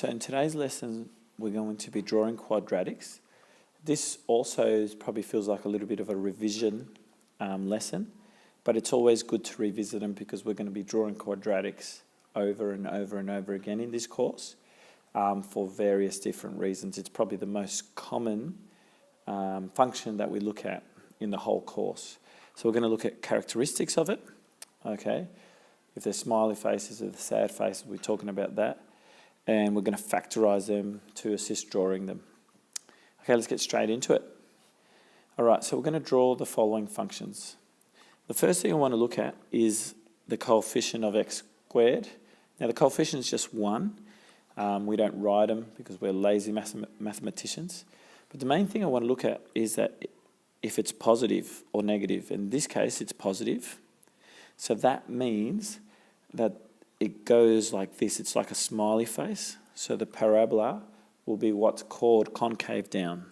So in today's lesson, we're going to be drawing quadratics. This also probably feels like a little bit of a revision lesson, but it's always good to revisit them because we're going to be drawing quadratics over and over and over again in this course for various different reasons. It's probably the most common function that we look at in the whole course. So we're going to look at characteristics of it, okay? If they're smiley faces or the sad faces, we're talking about that. And we're going to factorise them to assist drawing them. Okay, let's get straight into it. All right, so we're going to draw the following functions. The first thing I want to look at is the coefficient of x squared. Now the coefficient is just 1. We don't write them because we're lazy mathematicians. But the main thing I want to look at is that if it's positive or negative. In this case, it's positive. So that means that it goes like this. It's like a smiley face. So the parabola will be what's called concave down.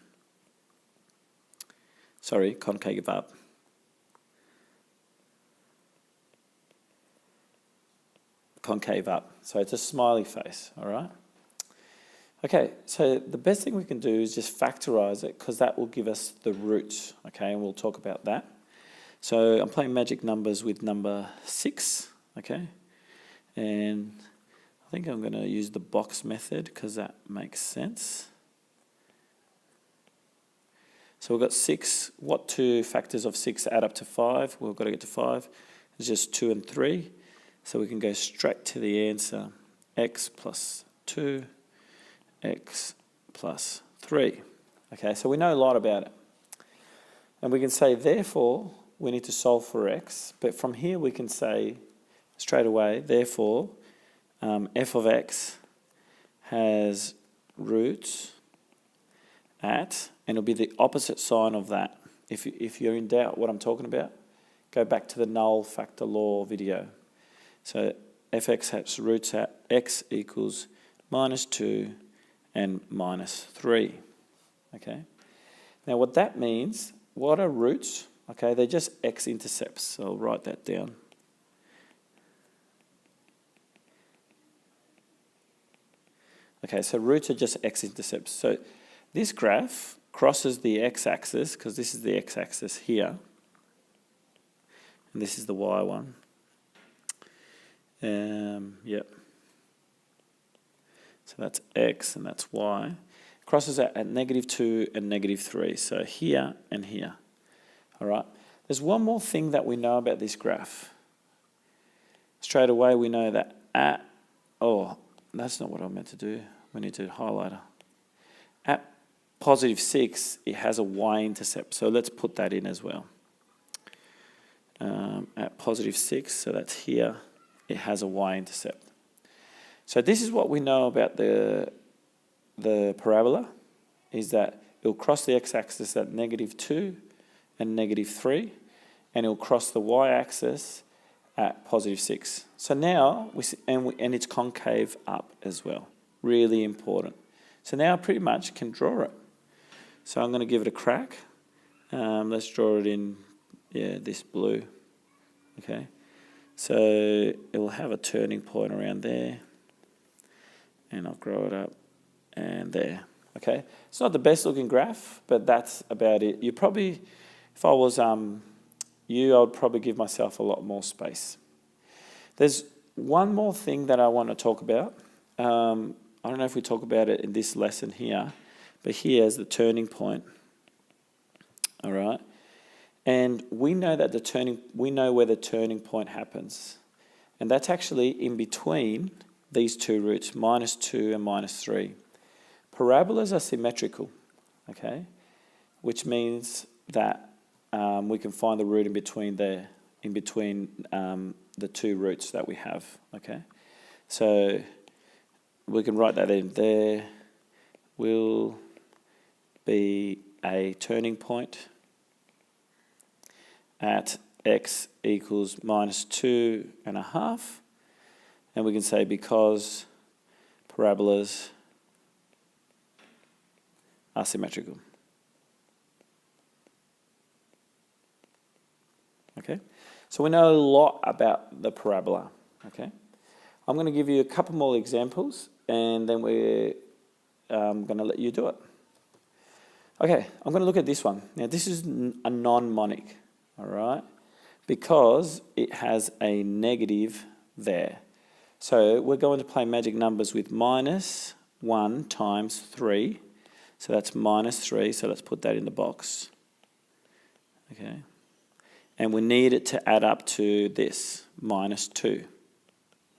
Sorry, concave up. Concave up. So it's a smiley face, all right? Okay, so the best thing we can do is just factorise it because that will give us the roots, okay? And we'll talk about that. So I'm playing magic numbers with number 6, okay? And I think I'm going to use the box method because that makes sense. So we've got 6. What two factors of 6 add up to 5? We've got to get to 5. It's just 2 and 3. So we can go straight to the answer. X plus 2, x plus 3. Okay, so we know a lot about it. And we can say, therefore, we need to solve for x. But from here we can say straight away, therefore, f of x has roots at, and it'll be the opposite sign of that. If you're in doubt what I'm talking about, go back to the null factor law video. So fx has roots at x equals minus 2 and minus 3. Okay. Now what that means, what are roots? Okay, they're just x-intercepts. So I'll write that down. Okay, so roots are just x-intercepts. So this graph crosses the x-axis, because this is the x-axis here, and this is the y one. Yep. So that's x and that's y. Crosses at -2 and -3. So here and here. All right. There's one more thing that we know about this graph. Straight away we know that at, oh, that's not what I meant to do. We need to highlighter. At positive 6, it has a y-intercept. So let's put that in as well. At positive 6, so that's here, it has a y-intercept. So this is what we know about the parabola, is that it'll cross the x-axis at -2 and -3, and it'll cross the y-axis at positive 6. So now, and it's concave up as well. Really important. So now I pretty much can draw it. So I'm going to give it a crack. Let's draw it in, this blue. Okay. So it will have a turning point around there. And I'll grow it up and there. Okay. It's not the best looking graph, but that's about it. You probably, if I was you, I would probably give myself a lot more space. There's one more thing that I want to talk about. I don't know if we talk about it in this lesson here, but here's the turning point. All right. And we know that we know where the turning point happens. And that's actually in between these two roots, -2 and -3. Parabolas are symmetrical, okay? Which means that we can find the root in between the two roots that we have, okay? So we can write that in. There will be a turning point at x equals -2.5. And we can say because parabolas are symmetrical. Okay? So we know a lot about the parabola. Okay? I'm going to give you a couple more examples and then we're going to let you do it. Okay, I'm going to look at this one. Now, this is a non-monic, all right, because it has a negative there. So we're going to play magic numbers with minus 1 times 3. So that's minus 3, so let's put that in the box. Okay. And we need it to add up to this, minus 2.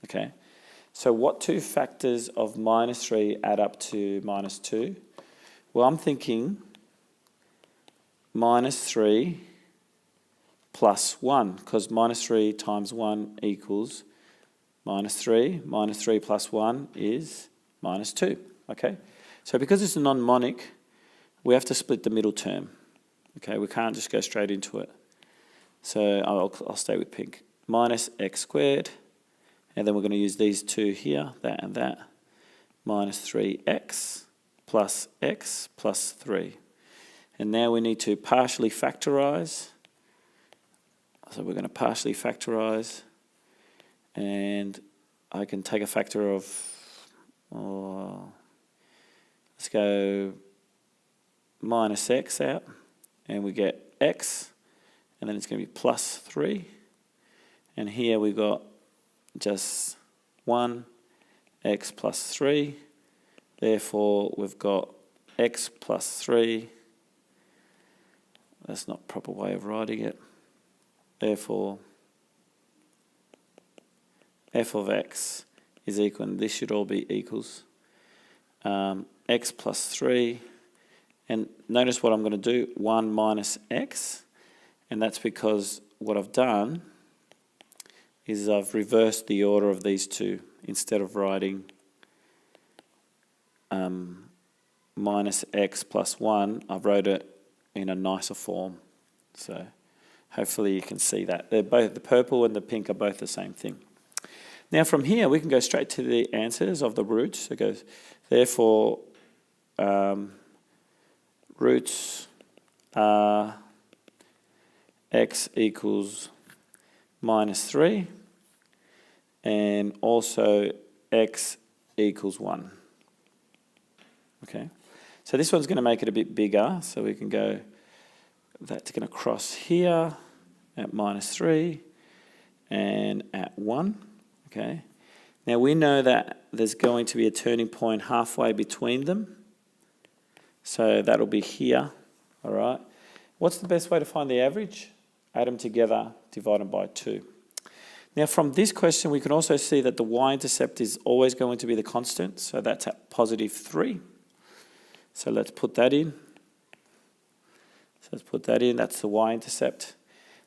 Okay. So what two factors of minus 3 add up to minus 2? Well, I'm thinking minus 3 plus 1, because minus 3 times 1 equals minus 3. Minus 3 plus 1 is minus 2. Okay? So because it's a non-monic, we have to split the middle term. Okay? We can't just go straight into it. So I'll stay with pink. Minus x squared, and then we're going to use these two here, that and that. Minus 3x plus x plus 3. And now we need to partially factorise. So we're going to partially factorise. And I can take a factor of, let's go minus x out, and we get x, and then it's going to be plus 3. And here we've got just 1, x plus 3. Therefore, we've got x plus 3. That's not a proper way of writing it. Therefore, f of x is equal, and this should all be equals, x plus 3. And notice what I'm going to do, 1 minus x. And that's because what I've done is I've reversed the order of these two. Instead of writing minus x plus 1, I've wrote it in a nicer form. So hopefully you can see that. They're both, the purple and the pink are both the same thing. Now from here we can go straight to the answers of the roots. It goes, therefore, roots are x equals minus 3, and also x equals 1. Okay, so this one's going to make it a bit bigger, so we can go, that's going to cross here at minus 3 and at 1. Okay, now we know that there's going to be a turning point halfway between them, so that'll be here. All right, what's the best way to find the average? Add them together, divide them by 2. Now from this question we can also see that the y-intercept is always going to be the constant, so that's at positive 3. So let's put that in. That's the y-intercept.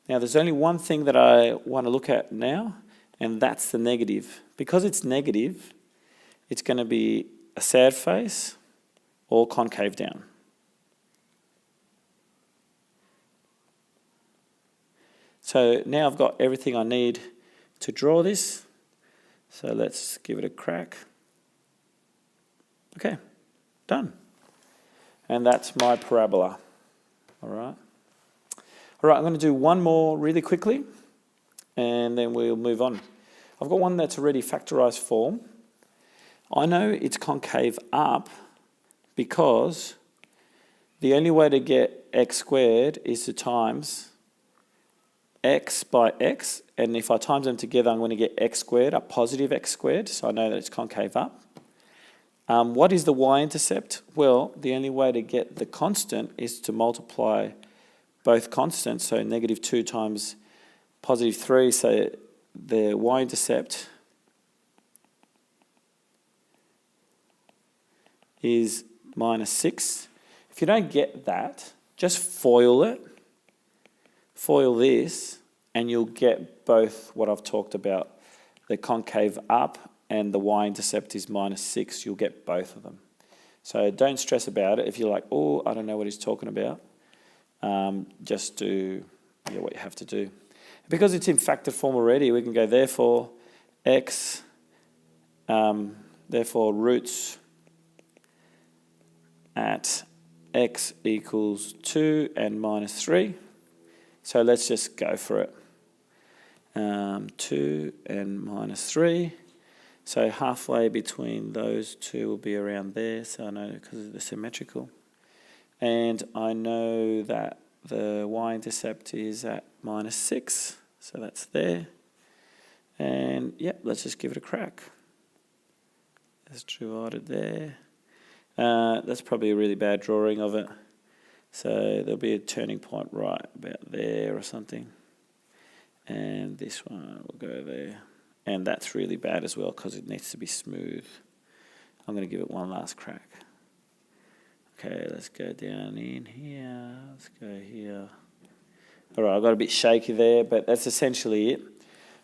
Now there's only one thing that I want to look at now, and that's the negative. Because it's negative, it's going to be a sad face or concave down. So now I've got everything I need to draw this. So let's give it a crack. Okay, done. And that's my parabola. All right. All right, I'm going to do one more really quickly, and then we'll move on. I've got one that's already factorised form. I know it's concave up because the only way to get x squared is to times x by x, and if I times them together I'm going to get x squared, a positive x squared, so I know that it's concave up. What is the y-intercept? Well, the only way to get the constant is to multiply both constants, so negative 2 times positive 3, so the y-intercept is minus 6. If you don't get that, just FOIL it. FOIL this, and you'll get both what I've talked about, the concave up and the y-intercept is minus 6. You'll get both of them. So don't stress about it. If you're like, oh, I don't know what he's talking about, just do what you have to do. Because it's in factored form already, we can go therefore x, therefore roots at x equals 2 and minus 3. So let's just go for it. 2 and minus 3. So halfway between those two will be around there, so I know because they're symmetrical. And I know that the y-intercept is at -6, so that's there. And yep, let's just give it a crack. Let's divide it there. That's probably a really bad drawing of it. So there'll be a turning point right about there or something. And this one will go there. And that's really bad as well because it needs to be smooth. I'm going to give it one last crack. Okay, let's go down in here. Let's go here. All right, I got a bit shaky there, but that's essentially it.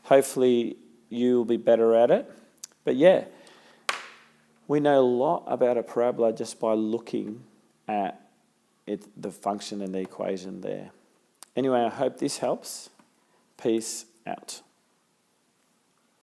Hopefully you'll be better at it. But yeah, we know a lot about a parabola just by looking at the function and the equation there. Anyway, I hope this helps. Peace out.